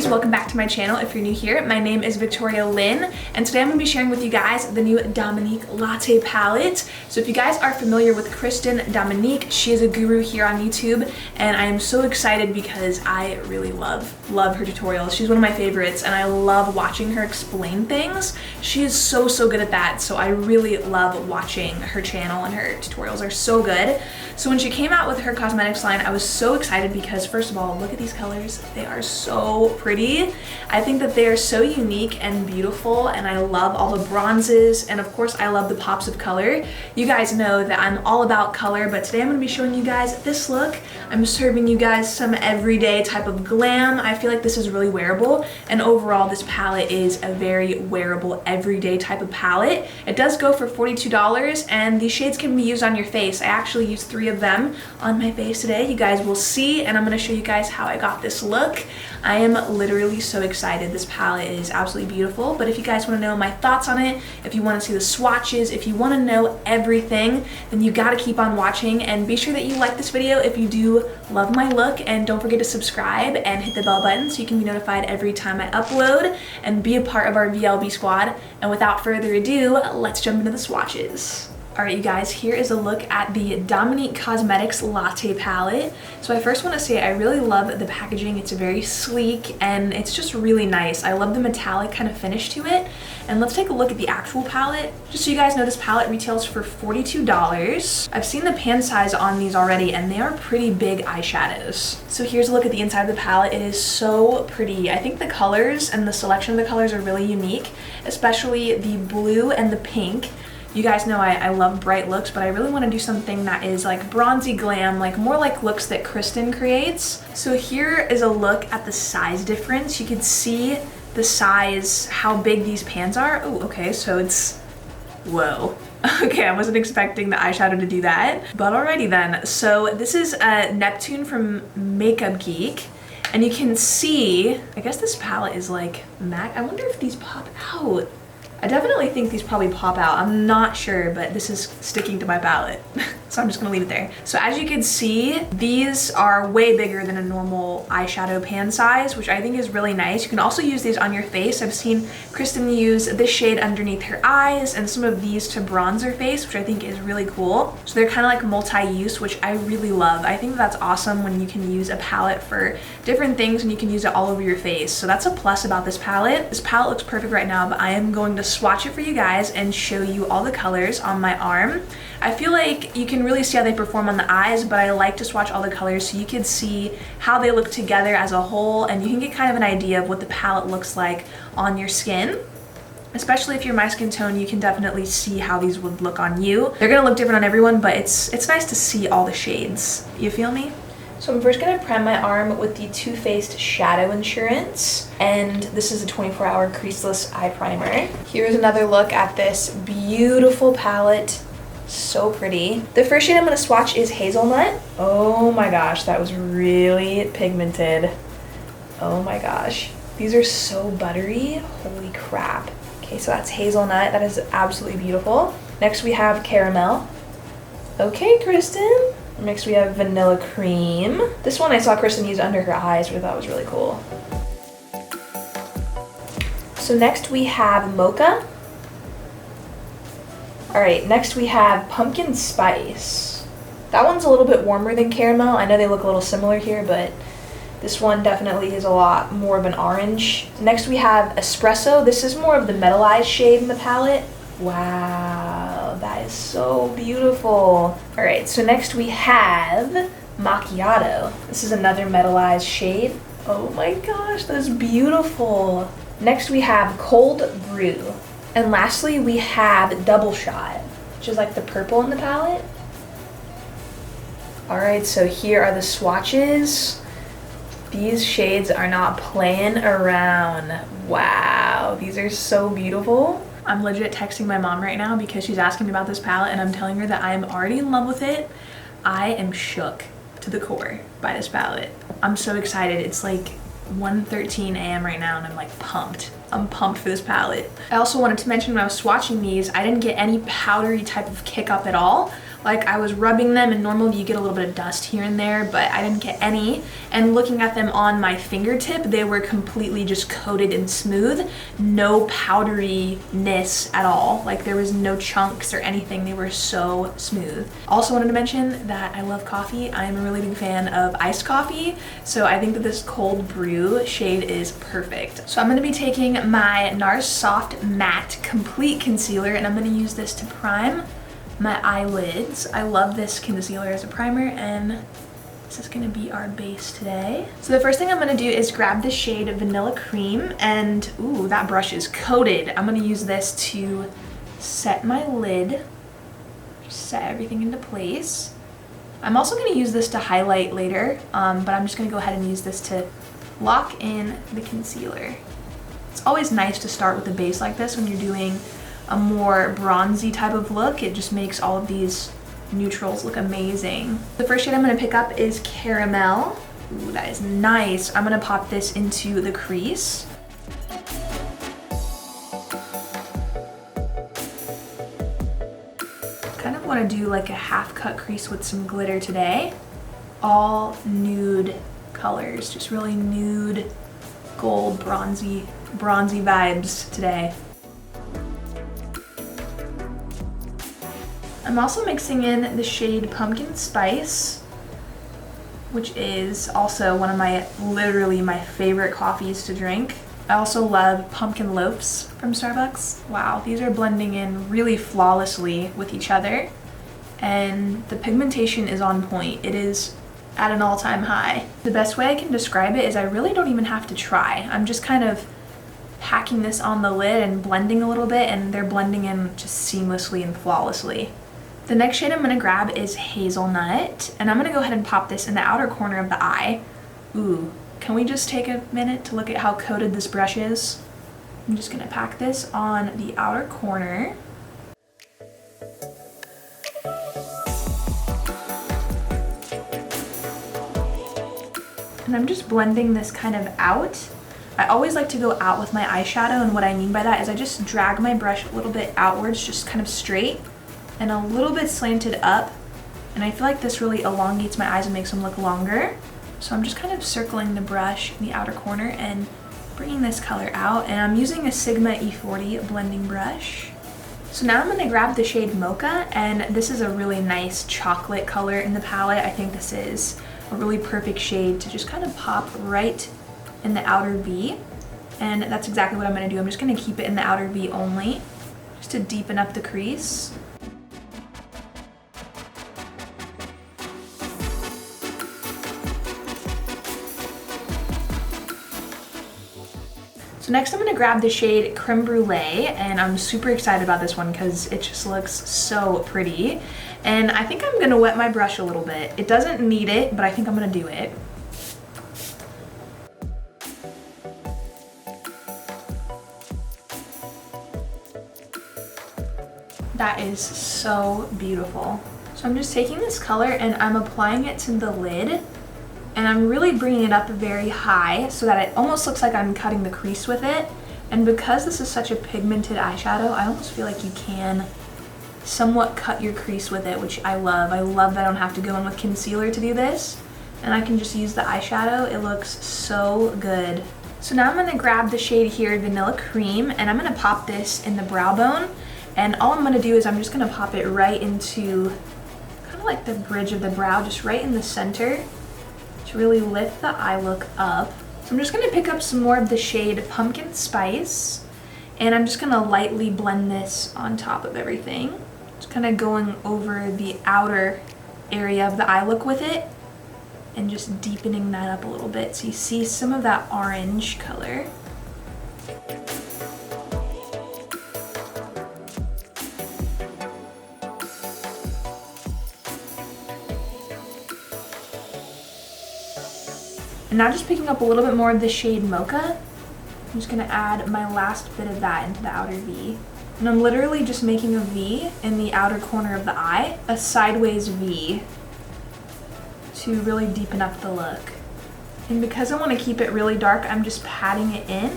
Welcome back to my channel. If you're new here, my name is Victoria Lynn, and today I'm going to be sharing with you guys the new Dominique Latte palette. So if you guys are familiar with Kristen Dominique, she is a guru here on YouTube, and I am so excited because I really love her tutorials. She's one of my favorites, and I love watching her explain things. She is so good at that, so I really love watching her channel, and her tutorials are so good. So when she came out with her cosmetics line, I was so excited because, first of all, look at these colors. They are so pretty. I think that they are so unique and beautiful, and I love all the bronzes, and of course I love the pops of color. You guys know that I'm all about color, but today I'm going to be showing you guys this look. I'm serving you guys some everyday type of glam. I feel like this is really wearable, and overall this palette is a very wearable everyday type of palette. It does go for $42, and these shades can be used on your face. I actually used 3 of them on my face today. You guys will see, and I'm going to show you guys how I got this look. I am literally so excited. This palette is absolutely beautiful, but if you guys want to know my thoughts on it, if you want to see the swatches, if you want to know everything, then you got to keep on watching, and be sure that you like this video if you do love my look, and don't forget to subscribe and hit the bell button so you can be notified every time I upload and be a part of our VLB squad. And without further ado, let's jump into the swatches. Alright you guys, here is a look at the Dominique Cosmetics Latte palette. So I first want to say I really love the packaging. It's very sleek and it's just really nice. I love the metallic kind of finish to it. And let's take a look at the actual palette. Just so you guys know, this palette retails for $42. I've seen the pan size on these already, and they are pretty big eyeshadows. So here's a look at the inside of the palette. It is so pretty. I think the colors and the selection of the colors are really unique, especially the blue and the pink. You guys know I love bright looks, but I really want to do something that is like bronzy glam, like more like looks that Kristen creates. So here is a look at the size difference. You can see the size, how big these pans are. Oh, okay, so it's, whoa. Okay, I wasn't expecting the eyeshadow to do that, but alrighty then. So this is Neptune from Makeup Geek, and you can see, I guess this palette is like matte. I wonder if these pop out. I definitely think these probably pop out. I'm not sure, but this is sticking to my palette. So I'm just gonna leave it there. So as you can see, these are way bigger than a normal eyeshadow pan size, which I think is really nice. You can also use these on your face. I've seen Kristen use this shade underneath her eyes and some of these to bronze her face, which I think is really cool. So they're kind of like multi-use, which I really love. I think that's awesome when you can use a palette for different things and you can use it all over your face. So that's a plus about this palette. This palette looks perfect right now, but I am going to swatch it for you guys and show you all the colors on my arm. I feel like you can really see how they perform on the eyes, but I like to swatch all the colors so you can see how they look together as a whole, and you can get kind of an idea of what the palette looks like on your skin. Especially if you're my skin tone, you can definitely see how these would look on you. They're gonna look different on everyone, but it's nice to see all the shades. You feel me? So I'm first gonna prime my arm with the Too Faced Shadow Insurance, and this is a 24-hour creaseless eye primer. Here's another look at this beautiful palette. So pretty. The first shade I'm gonna swatch is Hazelnut. Oh my gosh, that was really pigmented. Oh my gosh. These are so buttery. Holy crap. Okay, so that's Hazelnut. That is absolutely beautiful. Next we have Caramel. Okay, Kristen. Next we have Vanilla Cream. This one I saw Kristen use under her eyes, which I thought was really cool. So next we have Mocha. Alright, next we have Pumpkin Spice. That one's a little bit warmer than Caramel. I know they look a little similar here, but this one definitely is a lot more of an orange. Next we have Espresso. This is more of the metallized shade in the palette. Wow, that is so beautiful. Alright, so next we have Macchiato. This is another metallized shade. Oh my gosh, that is beautiful. Next we have Cold Brew. And lastly, we have Double Shot, which is like the purple in the palette. All right, so here are the swatches. These shades are not playing around. Wow, these are so beautiful. I'm legit texting my mom right now because she's asking me about this palette, and I'm telling her that I'm already in love with it. I am shook to the core by this palette. I'm so excited. It's like 1:13 a.m. right now and I'm like pumped. I'm pumped for this palette. I also wanted to mention when I was swatching these, I didn't get any powdery type of kick up at all. Like I was rubbing them and normally you get a little bit of dust here and there, but I didn't get any. And looking at them on my fingertip, they were completely just coated and smooth. No powderyness at all. Like there was no chunks or anything. They were so smooth. Also wanted to mention that I love coffee. I am a really big fan of iced coffee. So I think that this cold brew shade is perfect. So I'm gonna be taking my Nars Soft Matte Complete Concealer and I'm gonna use this to prime my eyelids. I love this concealer as a primer and this is gonna be our base today. So the first thing I'm gonna do is grab the shade Vanilla Cream and ooh, that brush is coated. I'm gonna use this to set my lid, just set everything into place. I'm also gonna use this to highlight later, but I'm just gonna go ahead and use this to lock in the concealer. It's always nice to start with a base like this when you're doing a more bronzy type of look. It just makes all of these neutrals look amazing. The first shade I'm gonna pick up is Caramel. Ooh, that is nice. I'm gonna pop this into the crease. Kind of wanna do like a half cut crease with some glitter today. All nude colors, just really nude, gold, bronzy vibes today. I'm also mixing in the shade Pumpkin Spice, which is also one of literally my favorite coffees to drink. I also love pumpkin loaves from Starbucks. Wow, these are blending in really flawlessly with each other. And the pigmentation is on point. It is at an all-time high. The best way I can describe it is I really don't even have to try. I'm just kind of packing this on the lid and blending a little bit and they're blending in just seamlessly and flawlessly. The next shade I'm gonna grab is Hazelnut, and I'm gonna go ahead and pop this in the outer corner of the eye. Ooh, can we just take a minute to look at how coated this brush is? I'm just gonna pack this on the outer corner. And I'm just blending this kind of out. I always like to go out with my eyeshadow, and what I mean by that is I just drag my brush a little bit outwards, just kind of straight, and a little bit slanted up, and I feel like this really elongates my eyes and makes them look longer. So I'm just kind of circling the brush in the outer corner and bringing this color out, and I'm using a Sigma E40 blending brush. So now I'm going to grab the shade Mocha, and this is a really nice chocolate color in the palette. I think this is a really perfect shade to just kind of pop right in the outer V, and that's exactly what I'm going to do. I'm just going to keep it in the outer V only, just to deepen up the crease. So next I'm going to grab the shade Creme Brulee, and I'm super excited about this one because it just looks so pretty. And I think I'm going to wet my brush a little bit. It doesn't need it, but I think I'm going to do it. That is so beautiful. So I'm just taking this color and I'm applying it to the lid. And I'm really bringing it up very high so that it almost looks like I'm cutting the crease with it. And because this is such a pigmented eyeshadow, I almost feel like you can somewhat cut your crease with it, which I love. I love that I don't have to go in with concealer to do this. And I can just use the eyeshadow. It looks so good. So now I'm gonna grab the shade here, Vanilla Cream, and I'm gonna pop this in the brow bone. And all I'm gonna do is I'm just gonna pop it right into kind of like the bridge of the brow, just right in the center, to really lift the eye look up. So I'm just gonna pick up some more of the shade Pumpkin Spice, and I'm just gonna lightly blend this on top of everything. Just kind of going over the outer area of the eye look with it, and just deepening that up a little bit so you see some of that orange color. And now just picking up a little bit more of the shade Mocha, I'm just gonna add my last bit of that into the outer V. And I'm literally just making a V in the outer corner of the eye, a sideways V, to really deepen up the look. And because I want to keep it really dark, I'm just patting it in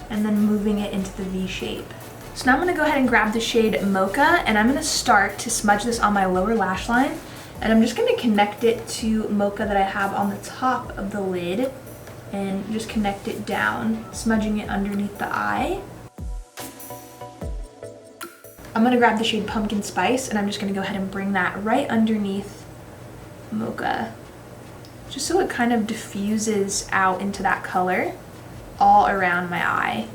and then moving it into the V shape. So now I'm going to go ahead and grab the shade Mocha, and I'm going to start to smudge this on my lower lash line. And I'm just going to connect it to Mocha that I have on the top of the lid and just connect it down, smudging it underneath the eye. I'm going to grab the shade Pumpkin Spice, and I'm just going to go ahead and bring that right underneath Mocha, just so it kind of diffuses out into that color all around my eye.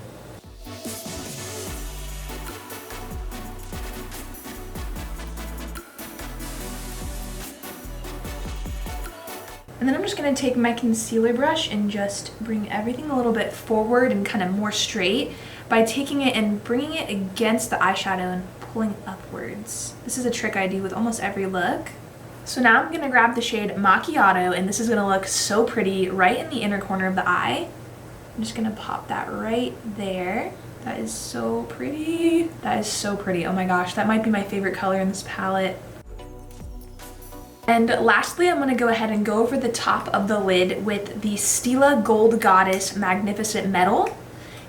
And then I'm just going to take my concealer brush and just bring everything a little bit forward and kind of more straight by taking it and bringing it against the eyeshadow and pulling upwards. This is a trick I do with almost every look. So now I'm going to grab the shade Macchiato, and this is going to look so pretty right in the inner corner of the eye. I'm just going to pop that right there. That is so pretty. That is so pretty. Oh my gosh, that might be my favorite color in this palette. And lastly, I'm going to go ahead and go over the top of the lid with the Stella Gold Goddess Magnificent Metal.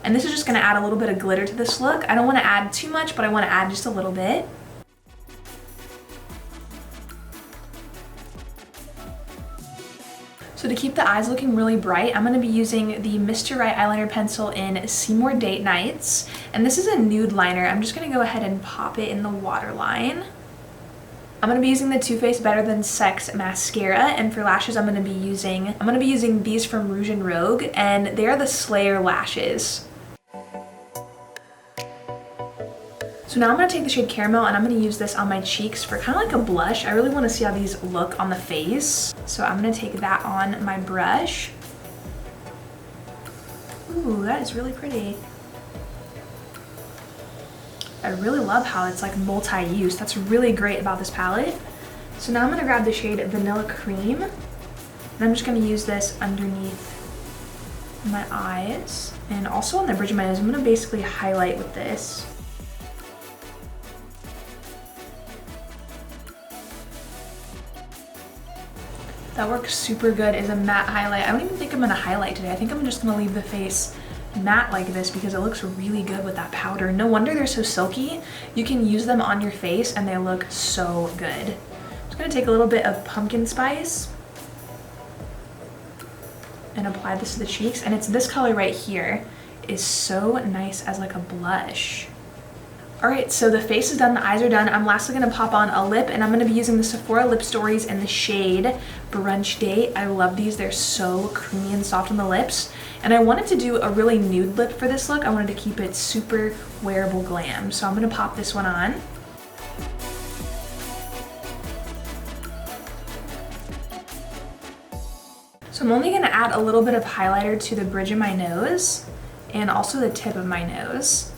And this is just going to add a little bit of glitter to this look. I don't want to add too much, but I want to add just a little bit. So to keep the eyes looking really bright, I'm going to be using the Mr. Right eyeliner pencil in Seymour Date Nights. And this is a nude liner. I'm just going to go ahead and pop it in the waterline. I'm going to be using the Too Faced Better Than Sex mascara, and for lashes I'm going to be using these from Rouge and Rogue, and they are the Slayer lashes. So now I'm going to take the shade Caramel, and I'm going to use this on my cheeks for kind of like a blush. I really want to see how these look on the face. So I'm going to take that on my brush. Ooh, that is really pretty. I really love how it's like multi-use. That's really great about this palette. So now I'm going to grab the shade Vanilla Cream, and I'm just going to use this underneath my eyes and also on the bridge of my nose. I'm going to basically highlight with this. That works super good as a matte highlight. I don't even think I'm going to highlight today. I think I'm just going to leave the face matte like this because it looks really good with that powder. No wonder they're so silky. You can use them on your face and they look so good. I'm just going to take a little bit of Pumpkin Spice and apply this to the cheeks, and it's this color right here is so nice as like a blush. Alright, so the face is done, the eyes are done. I'm lastly going to pop on a lip, and I'm going to be using the Sephora Lip Stories in the shade Brunch Date. I love these. They're so creamy and soft on the lips. And I wanted to do a really nude lip for this look. I wanted to keep it super wearable glam. So I'm going to pop this one on. So I'm only going to add a little bit of highlighter to the bridge of my nose and also the tip of my nose.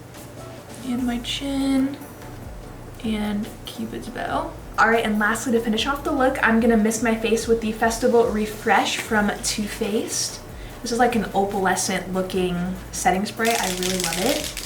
And my chin, and Cupid's bow. Alright, and lastly, to finish off the look, I'm gonna mist my face with the Festival Refresh from Too Faced. This is like an opalescent looking setting spray. I really love it.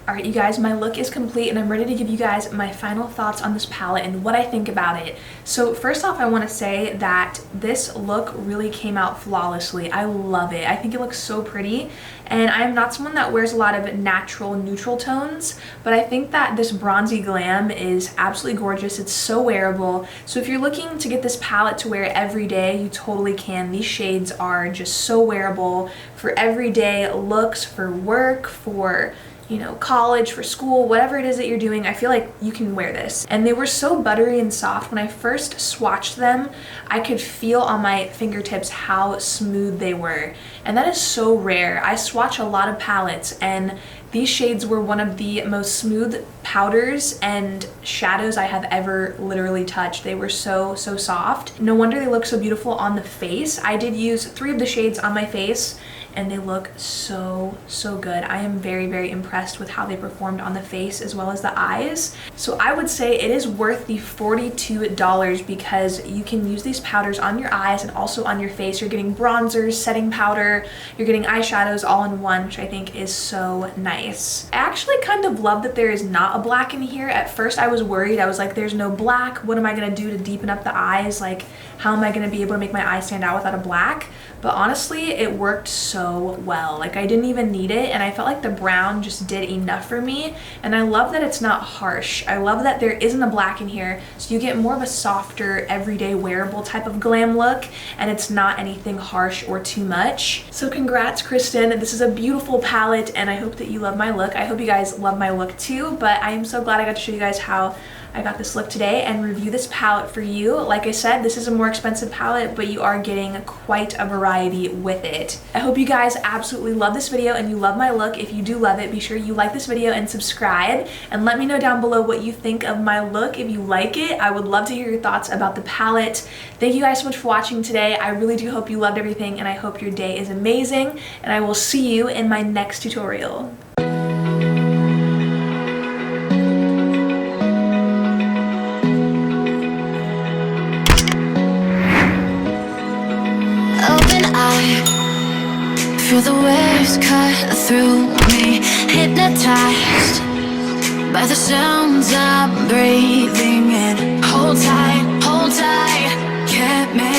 Alright, you guys, my look is complete, and I'm ready to give you guys my final thoughts on this palette and what I think about it. So first off, I want to say that this look really came out flawlessly. I love it. I think it looks so pretty, and I'm not someone that wears a lot of natural neutral tones, but I think that this bronzy glam is absolutely gorgeous. It's so wearable. So if you're looking to get this palette to wear every day, you totally can. These shades are just so wearable for everyday looks, for work, for college, for school, whatever it is that you're doing. I feel like you can wear this. And they were so buttery and soft. When I first swatched them, I could feel on my fingertips how smooth they were. And that is so rare. I swatch a lot of palettes, and these shades were one of the most smooth powders and shadows I have ever literally touched. They were so soft. No wonder they look so beautiful on the face. I did use 3 of the shades on my face, and they look so good. I am very impressed with how they performed on the face as well as the eyes. So I would say it is worth the $42 because you can use these powders on your eyes and also on your face. You're getting bronzers, setting powder, you're getting eyeshadows all in one, which I think is so nice. I actually kind of love that there is not a black in here. At first I was worried. I was like, there's no black. What am I gonna do to deepen up the eyes? Like, how am I gonna be able to make my eyes stand out without a black? But honestly, it worked so well. Like, I didn't even need it, and I felt like the brown just did enough for me. And I love that it's not harsh. I love that there isn't a black in here, so you get more of a softer, everyday wearable type of glam look, and it's not anything harsh or too much. So congrats, Kristen. This is a beautiful palette, and I hope that you love my look. I hope you guys love my look too, but I am so glad I got to show you guys how I got this look today and review this palette for you. Like I said, this is a more expensive palette, but you are getting quite a variety with it. I hope you guys absolutely love this video and you love my look. If you do love it, be sure you like this video and subscribe, and let me know down below what you think of my look. If you like it, I would love to hear your thoughts about the palette. Thank you guys so much for watching today. I really do hope you loved everything, and I hope your day is amazing, and I will see you in my next tutorial. Feel the waves cut through me, hypnotized by the sounds I'm breathing in. Hold tight, can't make